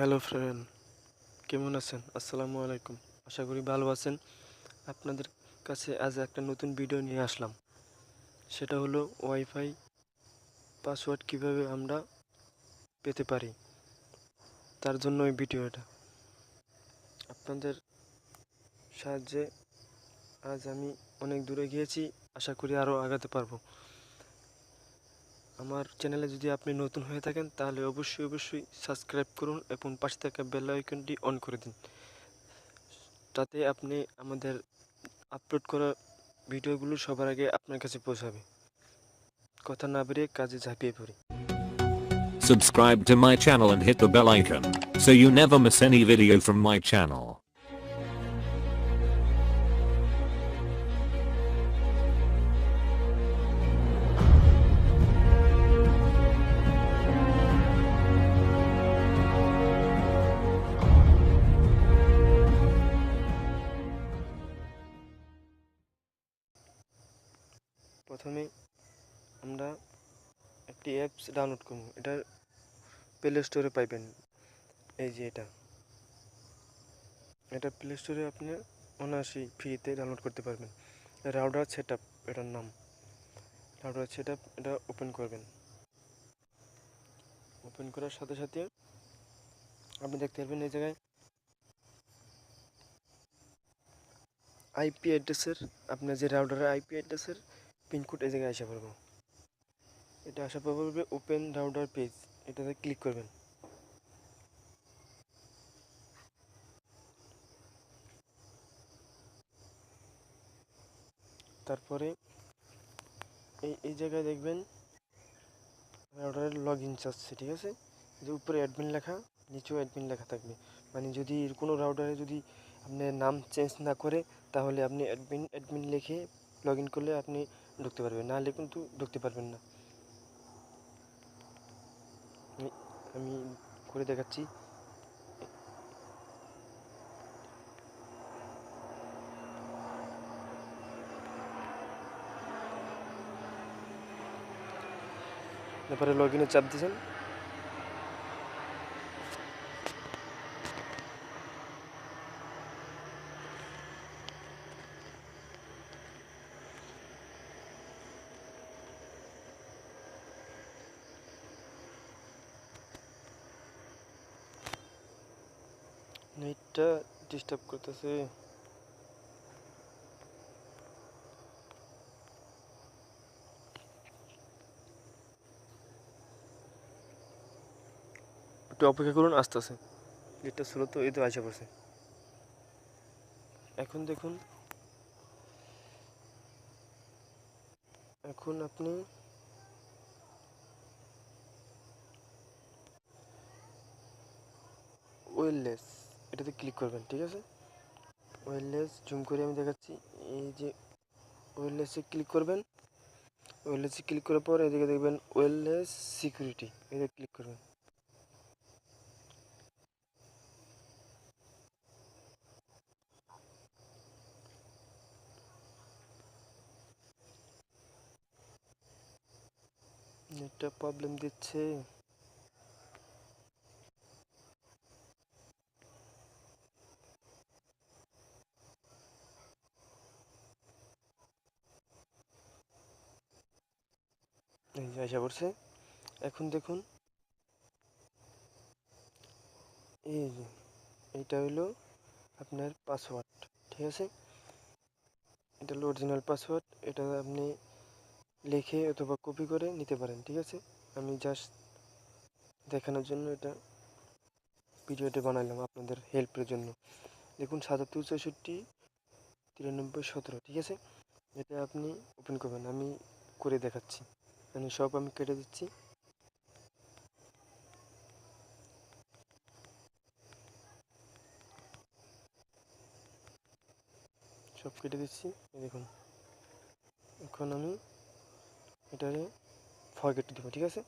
Hello friend, কেমন আছেন? আসসালামু আলাইকুম। আশা করি ভালো আছেন। আপনাদের কাছে আজ একটা নতুন ভিডিও নিয়ে আসলাম। সেটা হলো ওয়াইফাই পাসওয়ার্ড কিভাবে আমরা পেতে পারি, তার জন্য এই ভিডিওটা। আপনাদের সাহায্যে আজ আমি অনেক দূরে গিয়েছি, আশা করি আরও আগাতে পারবো। আমার চ্যানেলে যদি আপনি নতুন হয়ে থাকেন তাহলে অবশ্যই সাবস্ক্রাইব করুন এবং পাশে থাকা বেল আইকনটি অন করে দিন। তাতে আপনি আমাদের আপলোড করা ভিডিওগুলো সবার আগে আপনার কাছে পৌঁছাবে। কথা না বেরিয়ে কাজে ঝাঁপিয়ে পড়ি। Subscribe to my channel and hit the bell icon so you never miss any video from my channel. প্রথমে আমরা একটি অ্যাপস ডাউনলোড করব। এটা প্লে স্টোরে পাইবেন। এই যে এটা প্লে স্টোরে আপনি অনায়াসেই ফ্রিতে ডাউনলোড করতে পারবেন। রাউটার সেটআপ এটার নাম। রাউটার সেটআপ এটা ওপেন করবেন। ওপেন করার সাথে সাথে আপনি দেখতে পারবেন এই জায়গায় আইপি অ্যাড্রেসের, আপনার যে রাউটারের আইপি অ্যাড্রেসের পিনকোড এই জায়গায় আসা পড়বে। এটা আসা পড়বে ওপেন রাউটার পেজ, এটাতে ক্লিক করবেন। তারপরে এই জায়গায় দেখবেন রাউটারের লগ ইন চাচ্ছে, ঠিক আছে? যে উপরে অ্যাডমিন লেখা, নিচেও অ্যাডমিন লেখা থাকবে। মানে যদি কোনো রাউটারে যদি আপনার নাম চেঞ্জ না করে তাহলে আপনি অ্যাডমিন লিখে লগ ইন করলে আপনি ঢুকতে পারবেন, নাহলে কিন্তু ঢুকতে পারবেন না। আমি করে দেখাচ্ছি। তারপরে লগ ইনে চাপ দিয়েছেন। নেটটা ডিস্টার্ব করতেছে। একটু অপেক্ষা করুন, আসতেছে। নেটটা স্লো তো, এই তো আসা পড়ছে। এখন দেখুন, এখন আপনি ওয়্যারলেস এটাতে ক্লিক করবেন, ঠিক আছে? ওয়্যারলেস জুম করে আমি দেখাচ্ছি। এই যে ওয়্যারলেসে ক্লিক করবেন। ওয়্যারলেসে ক্লিক করার পর এদিকে দেখবেন ওয়্যারলেস সিকিউরিটি, এতে ক্লিক করবেন। নেটটা প্রবলেম দিচ্ছে। এই যে আসা পড়ছে। এখন দেখুন, এই যে এইটা হলো আপনার পাসওয়ার্ড, ঠিক আছে? এটা হলো অরিজিনাল পাসওয়ার্ড। এটা আপনি লিখে অথবা কপি করে নিতে পারেন, ঠিক আছে? আমি জাস্ট দেখানোর জন্য এটা ভিডিওটি বানালাম আপনাদের হেল্পের জন্য। দেখুন 77 64 93 17, ঠিক আছে? এটা আপনি ওপেন করবেন। আমি করে দেখাচ্ছি। মানে সব আমি কেটে দিচ্ছি। সব কেটে দিচ্ছি, এই দেখুন। এখন আমি এটারে ফরগেট দেবো, ঠিক আছে?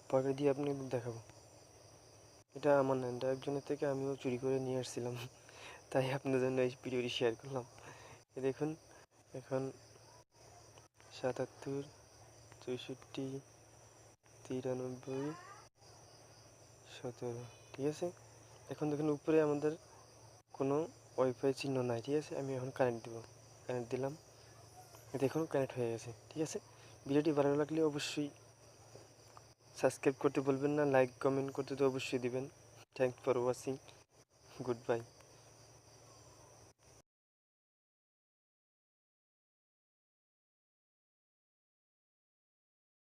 ফরগেট দিয়ে আপনি দেখাবো। এটা আমার না, এটা একজনের থেকে আমিও চুরি করে নিয়ে আসছিলাম, তাই আপনাদের জন্য এই ভিডিওটি শেয়ার করলাম। দেখুন, এখন 77 64 93 17, ঠিক আছে? এখন দেখুন উপরে আমাদের কোনো ওয়াইফাই চিহ্ন নাই, ঠিক আছে। আমি এখন কানেক্ট দেবো, কানেক্ট দিলাম, দেখুন কানেক্ট হয়ে গেছে, ঠিক আছে। ভিডিওটি ভালো লাগলে অবশ্যই সাবস্ক্রাইব করতে বলবেন না, লাইক কমেন্ট করতে তো অবশ্যই দিবেন। Thanks for watching, good bye.